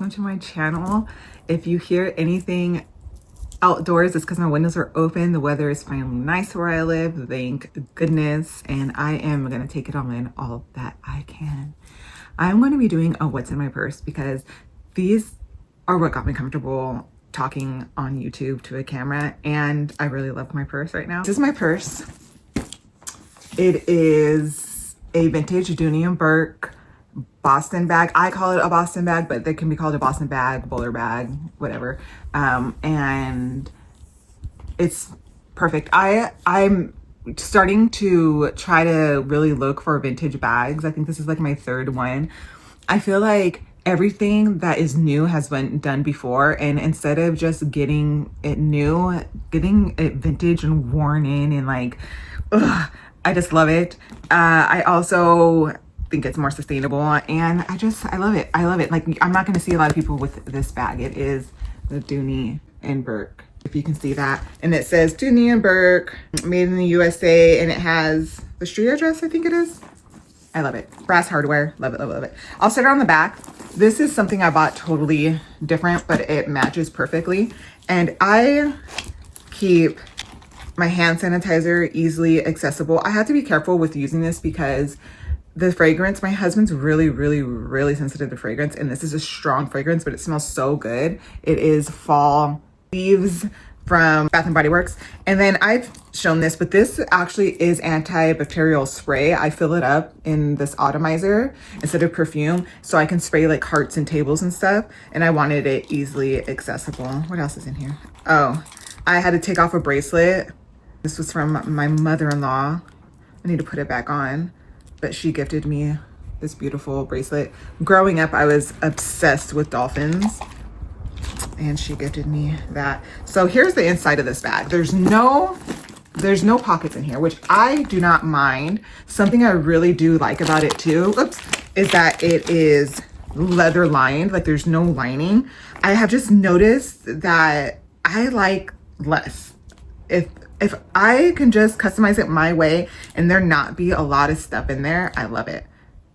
welcome to my channel. If you hear anything outdoors, it's because my windows are open. The weather is finally nice where I live, thank goodness, and I am gonna take it all in all that I can. I'm going to be doing a what's in my purse because these are what got me comfortable talking on YouTube to a camera, and I really love my purse right now. This is my purse. It is a vintage Dooney and Bourke Boston bag. I call it a Boston bag, but they can be called a Boston bag, bowler bag, whatever. And it's perfect. I'm starting to try to really look for vintage bags. I think this is like my third one. I feel like everything that is new has been done before, and instead of just getting it new, getting it vintage and worn in and like, ugh, I just love it. I also think it's more sustainable, and I love it. I love it. Like, I'm not going to see a lot of people with this bag. It is the Dooney and Bourke, if you can see that, and it says Dooney and Bourke, made in the USA, and it has the street address, I think it is. I love it. Brass hardware. Love it, love it, love it. I'll set it on the back. This is something I bought totally different, but it matches perfectly. And I keep my hand sanitizer easily accessible. I have to be careful with using this because the fragrance, my husband's really sensitive to fragrance, and this is a strong fragrance, but it smells so good. It is Fall Leaves from Bath and Body Works. And then I've shown this, but this actually is antibacterial spray. I fill it up in this atomizer instead of perfume, so I can spray like hearts and tables and stuff. And I wanted it easily accessible. What else is in here? Oh, I had to take off a bracelet. This was from my mother-in-law. I need to put it back on, but she gifted me this beautiful bracelet. Growing up, I was obsessed with dolphins, and she gifted me that. So here's the inside of this bag. There's no pockets in here, which I do not mind. Something I really do like about it too, is that it is leather lined. Like, there's no lining. I have just noticed that I like less. If I can just customize it my way and there not be a lot of stuff in there, I love it.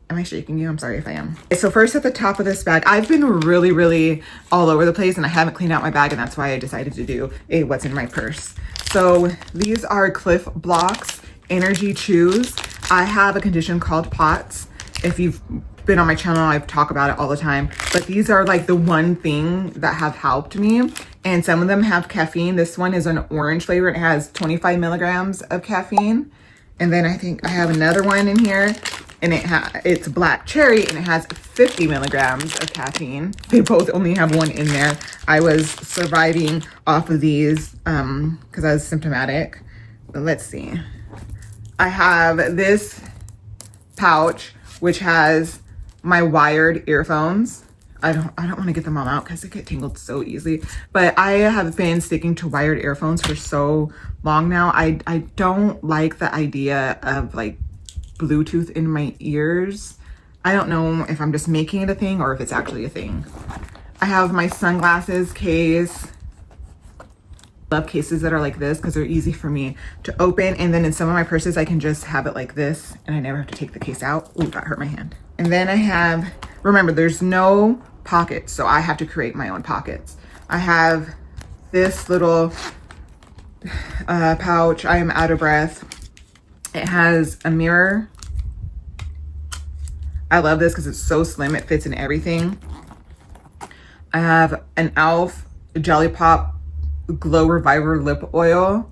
Am I shaking you? I'm sorry if I am. So first, at the top of this bag, I've been really all over the place, and I haven't cleaned out my bag, and that's why I decided to do a what's in my purse. So these are Cliff Blocks Energy Chews. I have a condition called POTS. If you've been on my channel, I've talked about it all the time, but these are like the one thing that have helped me, and some of them have caffeine. This one is an orange flavor, and it has 25 milligrams of caffeine. And then I think I have another one in here, and it's black cherry, and it has 50 milligrams of caffeine. They both only have one in there. I was surviving off of these because I was symptomatic. But let's see. I have this pouch which has my wired earphones. I don't want to get them all out because they get tangled so easily, but I have been sticking to wired earphones for so long now. I don't like the idea of like Bluetooth in my ears. I don't know if I'm just making it a thing or if it's actually a thing. I have my sunglasses case. Love cases that are like this because they're easy for me to open, and then in some of my purses I can just have it like this and I never have to take the case out. Ooh, that hurt my hand. And then I have, remember, there's no pockets, so I have to create my own pockets. I have this little pouch. I am out of breath. It has a mirror. I love this because it's so slim, it fits in everything. I have an e.l.f. Jelly Pop Glow Reviver lip oil.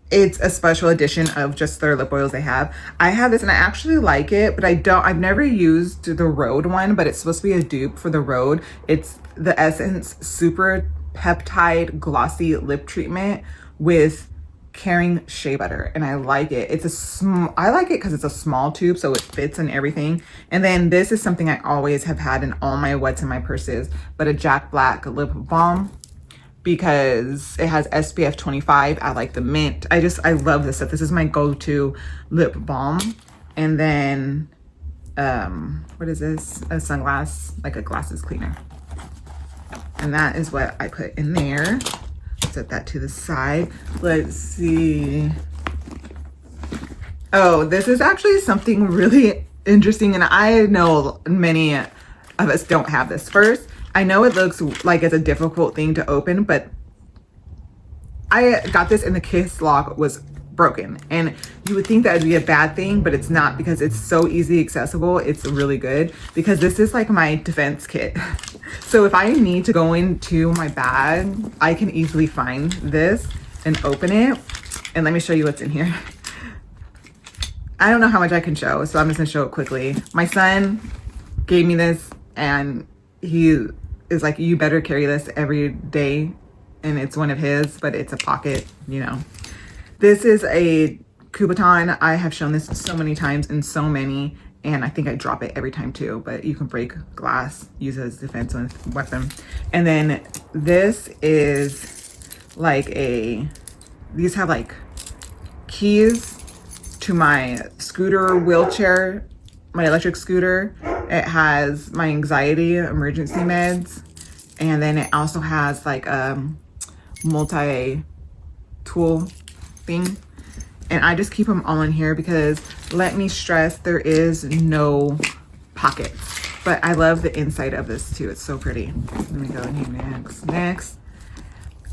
It's a special edition of just their lip oils they have. I have this and I actually like it, but I've never used the Rhode one, but it's supposed to be a dupe for the Rhode. It's the Essence Super Peptide Glossy Lip Treatment with Caring Shea Butter, and I like it. I like it because it's a small tube, so it fits in everything. And then this is something I always have had in all my what's in my purses, but a Jack Black lip balm, because it has SPF 25. I like the mint. I love this stuff. This is my go-to lip balm. And then, what is this? A sunglass, like a glasses cleaner. And that is what I put in there. Set that to the side. Let's see. Oh, this is actually something really interesting. And I know many of us don't have this. First, I know it looks like it's a difficult thing to open, but I got this and the kiss lock was broken, and you would think that would be a bad thing, but it's not, because it's so easily accessible. It's really good because this is like my defense kit. So if I need to go into my bag, I can easily find this and open it. And let me show you what's in here. I don't know how much I can show, so I'm just gonna show it quickly. My son gave me this and he is like, you better carry this every day. And it's one of his, but it's a pocket, you know. This is a Kubotan. I have shown this so many times in so many, and I think I drop it every time too, but you can break glass, use it as a defense weapon. And then this is like these have like keys to my scooter wheelchair, my electric scooter. It has my anxiety emergency meds. And then it also has like a multi-tool thing, and I just keep them all in here because, let me stress, there is no pockets, but I love the inside of this too. It's so pretty. Let me go in here next.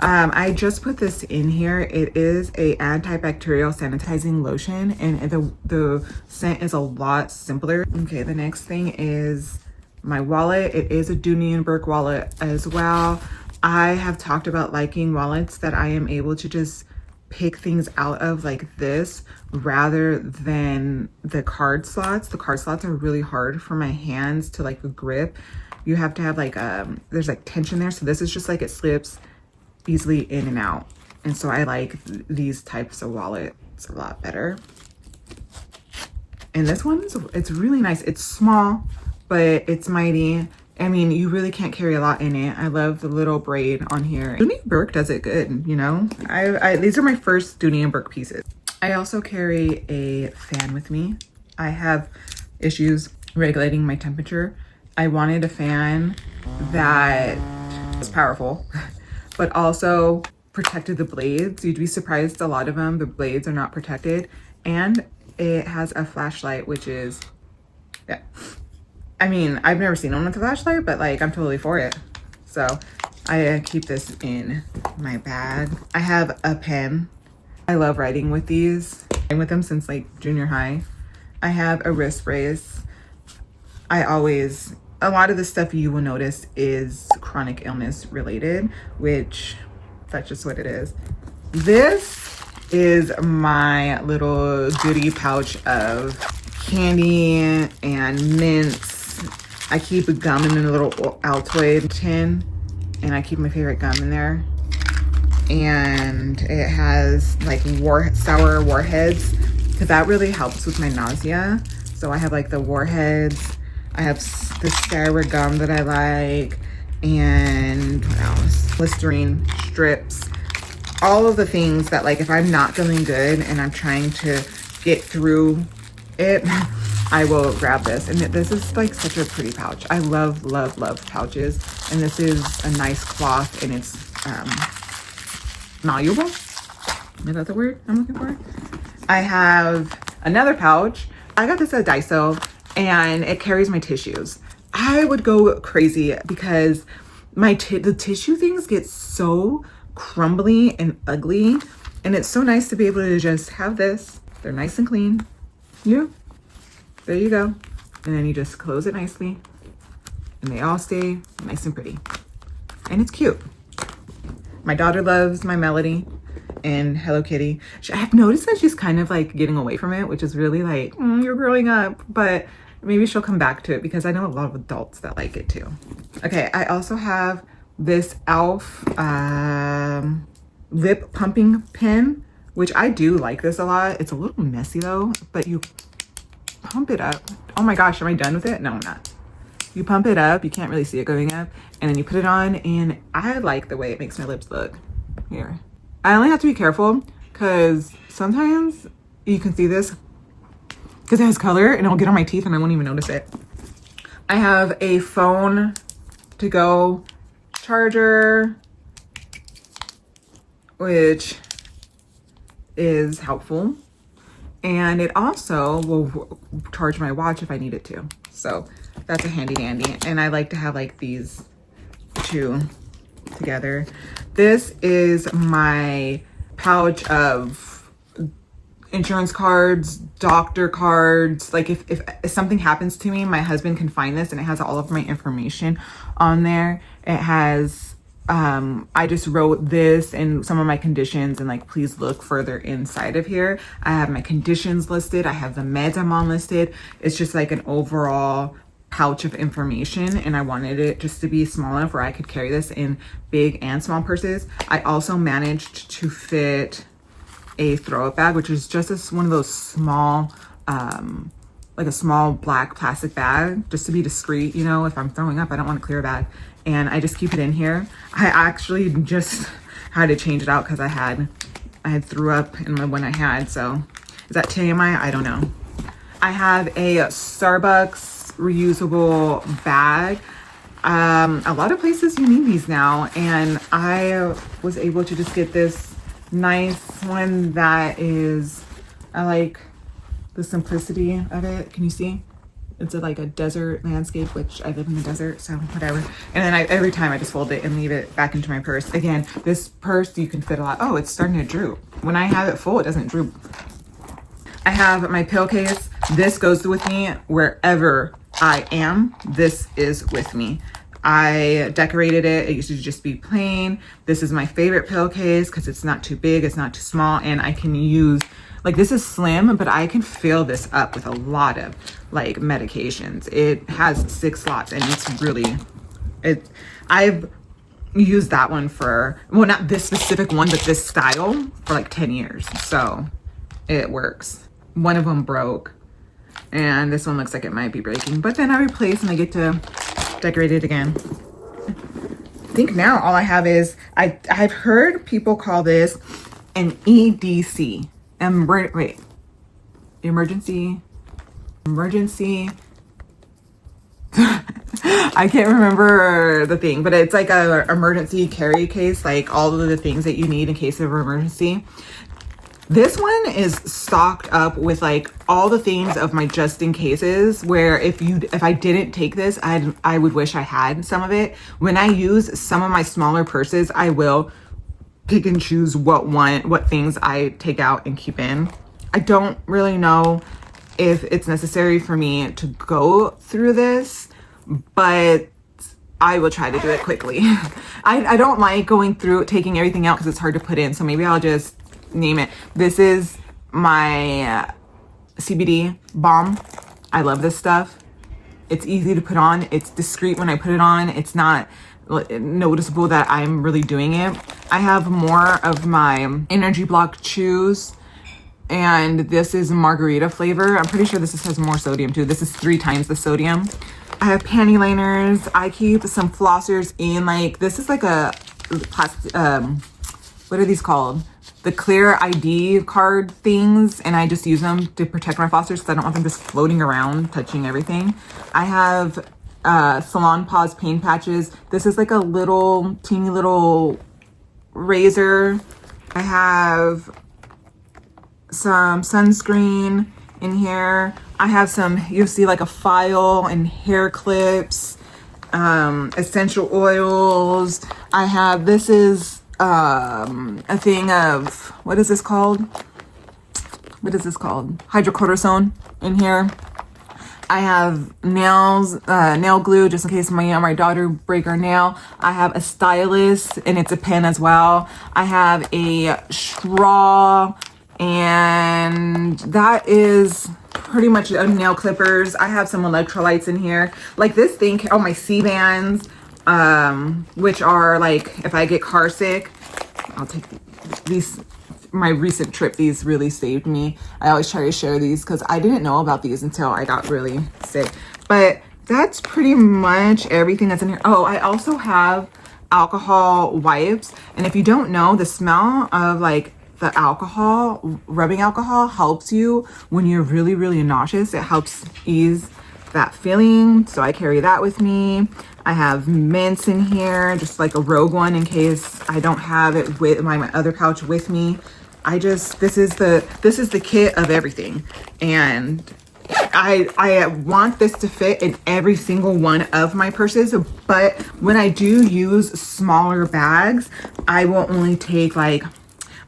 I just put this in here. It is a antibacterial sanitizing lotion, and the scent is a lot simpler. Okay, the next thing is my wallet. It is a Dooney and Bourke wallet as well. I have talked about liking wallets that I am able to just pick things out of like this, rather than the card slots. The card slots are really hard for my hands to like grip. You have to have like there's like tension there. So this is just like, it slips easily in and out. And so I like these types of wallets a lot better. And this one, it's really nice. It's small, but it's mighty. I mean, you really can't carry a lot in it. I love the little braid on here. Dooney and Bourke does it good, you know? These are my first Dooney and Bourke pieces. I also carry a fan with me. I have issues regulating my temperature. I wanted a fan that was powerful, but also protected the blades. You'd be surprised, a lot of them, the blades are not protected. And it has a flashlight, which is, yeah. I mean, I've never seen one with a flashlight, but like, I'm totally for it. So I keep this in my bag. I have a pen. I love writing with these. I've been with them since like junior high. I have a wrist brace. A lot of the stuff you will notice is chronic illness related, which that's just what it is. This is my little goodie pouch of candy and mints. I keep a gum in a little Altoid tin, and I keep my favorite gum in there. And it has like sour warheads, because that really helps with my nausea. So I have like the warheads. I have the sour gum that I like, and what else? Listerine strips. All of the things that, like, if I'm not feeling good and I'm trying to get through it, I will grab this. And this is like such a pretty pouch. I love pouches. And this is a nice cloth, and it's malleable. Is that the word I'm looking for? I have another pouch. I got this at Daiso, and it carries my tissues. I would go crazy because the tissue things get so crumbly and ugly, and it's so nice to be able to just have this. They're nice and clean. Yeah, there you go. And then you just close it nicely, and they all stay nice and pretty, and it's cute. My daughter loves my Melody and Hello Kitty. I've noticed that she's kind of like getting away from it, which is really like, you're growing up, but maybe she'll come back to it, because I know a lot of adults that like it too. Okay, I also have this e.l.f. lip pumping pen, which I do like this a lot. It's a little messy though, but you pump it up. Oh my gosh, am I done with it? No, I'm not. You pump it up, you can't really see it going up, and then you put it on, and I like the way it makes my lips look. Here. I only have to be careful because sometimes you can see this because it has color and it'll get on my teeth and I won't even notice it. I have a phone to go charger, which is helpful. And it also will charge my watch if I need it to. So that's a handy dandy. And I like to have like these two together. This is my pouch of insurance cards, doctor cards. Like if something happens to me, my husband can find this, and it has all of my information on there. It has, I just wrote this and some of my conditions, and like, please look further inside of here. I have my conditions listed. I have the meds I'm on listed. It's just like an overall pouch of information, and I wanted it just to be small enough where I could carry this in big and small purses. I also managed to fit a throw up bag, which is just one of those small, like a small black plastic bag, just to be discreet. You know, if I'm throwing up, I don't want to clear a bag, and I just keep it in here. I actually just had to change it out because I had threw up in my one I had. So is that TMI? I don't know. I have a Starbucks reusable bag. A lot of places you need these now, and I was able to just get this nice one that is, I like the simplicity of it. Can you see? It's like a desert landscape, which I live in the desert, so whatever. And then every time I just fold it and leave it back into my purse. Again, this purse, you can fit a lot. Oh, it's starting to droop. When I have it full, it doesn't droop. I have my pill case. This goes with me wherever I am. This is with me. I decorated it. It used to just be plain. This is my favorite pill case because it's not too big, it's not too small, and I can use, like, this is slim, but I can fill this up with a lot of like medications. It has 6 slots, and it's really, I've used that one for, well, not this specific one, but this style for like 10 years. So it works. One of them broke, and this one looks like it might be breaking, but then I replace and I get to decorate it again. I think now all I have is, I've heard people call this an EDC. Emergency. I can't remember the thing, but it's like a emergency carry case, like all of the things that you need in case of emergency. This one is stocked up with like all the things of my just in cases, where if I didn't take this, I would wish I had some of it. When I use some of my smaller purses, I will pick and choose what things I take out and keep in. I don't really know if it's necessary for me to go through this, but I will try to do it quickly. I don't like going through taking everything out because it's hard to put in, so maybe I'll just name it. This is my CBD balm. I love this stuff. It's easy to put on. It's discreet when I put it on. It's not noticeable that I'm really doing it. I have more of my energy block chews, and this is margarita flavor. I'm pretty sure this has more sodium too. This is 3 times the sodium. I have panty liners. I keep some flossers in, like, this is like a plastic, what are these called? The clear ID card things, and I just use them to protect my flossers because I don't want them just floating around touching everything. I have Salon Paws pain patches. This is like a little teeny little razor. I have some sunscreen in here. I have some, you'll see like a file and hair clips, essential oils. I have, this is a thing of, what is this called? Hydrocortisone in here. I have nails, nail glue, just in case my daughter break her nail. I have a stylus, and it's a pen as well. I have a straw, and that is pretty much nail clippers. I have some electrolytes in here. Like this thing, oh, my C-bands, which are like, if I get car sick, I'll take these. My recent trip, these really saved me. I always try to share these because I didn't know about these until I got really sick. But that's pretty much everything that's in here. Oh, I also have alcohol wipes. And if you don't know, the smell of like the alcohol, rubbing alcohol, helps you when you're really, really nauseous. It helps ease that feeling. So I carry that with me. I have mints in here, just like a rogue one in case I don't have it with my other pouch with me. this is the kit of everything. And I want this to fit in every single one of my purses, but when I do use smaller bags, I will only take like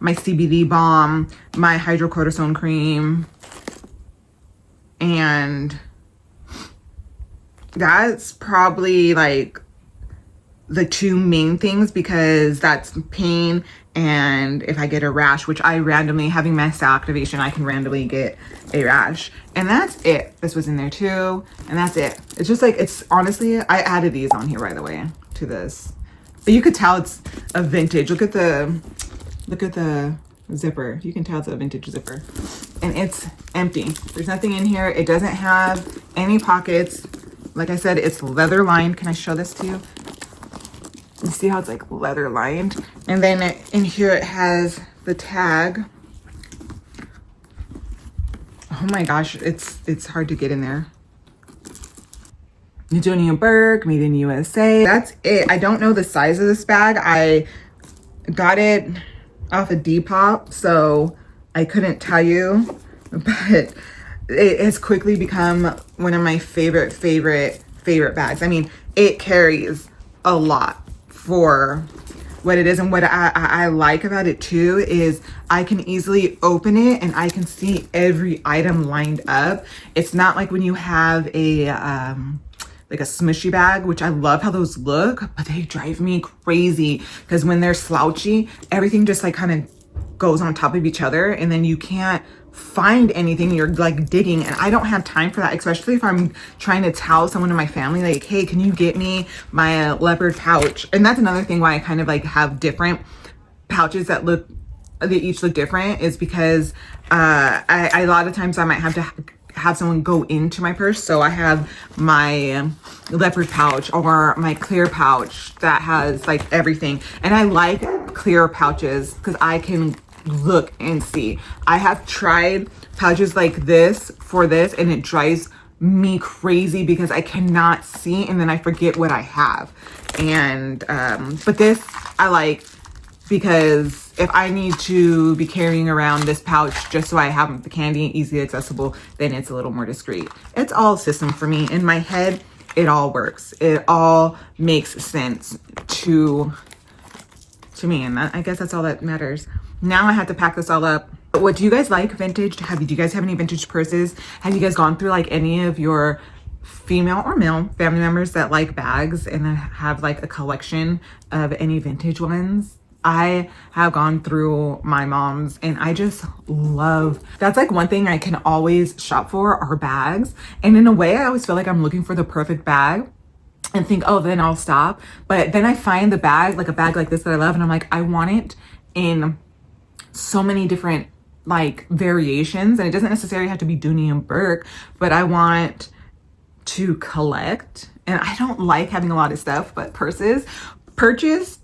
my CBD balm, my hydrocortisone cream, and that's probably like the two main things, because that's pain, and if I get a rash, which I randomly, having mast cell activation, I can randomly get a rash. And that's it. This was in there too, and that's it. It's just like, it's honestly, I added these on here, by the way, to this. But you could tell it's a vintage. Look at the zipper. You can tell it's a vintage zipper. And it's empty. There's nothing in here. It doesn't have any pockets. Like I said, it's leather lined. Can I show this to you? You see how it's like leather lined? And then in here it has the tag. Oh my gosh, it's hard to get in there. Dooney and Bourke, made in USA. That's it. I don't know the size of this bag. I got it off a Depop, so I couldn't tell you, but it has quickly become one of my favorite bags. I mean, it carries a lot for what it is. And what I like about it too is I can easily open it and I can see every item lined up. It's not like when you have a like a smushy bag, which I love how those look, but they drive me crazy because when they're slouchy, everything just like kind of goes on top of each other, and then you can't find anything. You're like digging, and I don't have time for that, especially if I'm trying to tell someone in my family like, hey, can you get me my leopard pouch? And that's another thing why I kind of like have different pouches that they each look different, is because I a lot of times I might have to have someone go into my purse. So I have my leopard pouch or my clear pouch that has like everything, and I like clear pouches because I can look and see. I have tried pouches like this for this, and it drives me crazy because I cannot see and then I forget what I have. And but this I like, because if I need to be carrying around this pouch just so I have the candy easily accessible, then it's a little more discreet. It's all a system for me. In my head, it all works. It all makes sense to me, and I guess that's all that matters. Now I have to pack this all up. What do you guys like vintage? Do you guys have any vintage purses? Have you guys gone through like any of your female or male family members that like bags and have like a collection of any vintage ones? I have gone through my mom's, and I just love, that's like one thing I can always shop for are bags. And in a way, I always feel like I'm looking for the perfect bag and think, oh, then I'll stop. But then I find the bag, like a bag like this that I love, and I'm like, I want it in so many different like variations, and it doesn't necessarily have to be Dooney and Bourke, but I want to collect, and I don't like having a lot of stuff, but purses, pouches,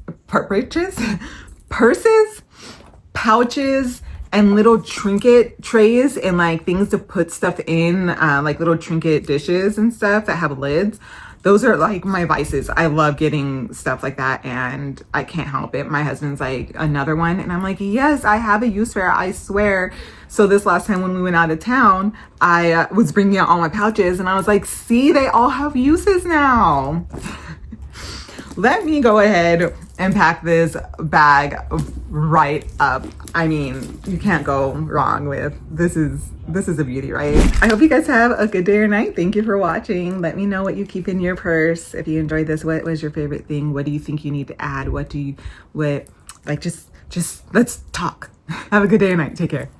and little trinket trays, and like things to put stuff in, like little trinket dishes and stuff that have lids. Those are like my vices. I love getting stuff like that, and I can't help it. My husband's like, another one, and I'm like, yes, I have a use for it, I swear. So this last time when we went out of town, I was bringing out all my pouches, and I was like, see, they all have uses now. Let me go ahead and pack this bag right up. I mean, you can't go wrong with this. Is a beauty, right? I hope you guys have a good day or night. Thank you for watching. Let me know what you keep in your purse. If you enjoyed this, what was your favorite thing? What do you think you need to add? Just let's talk. Have a good day or night. Take care.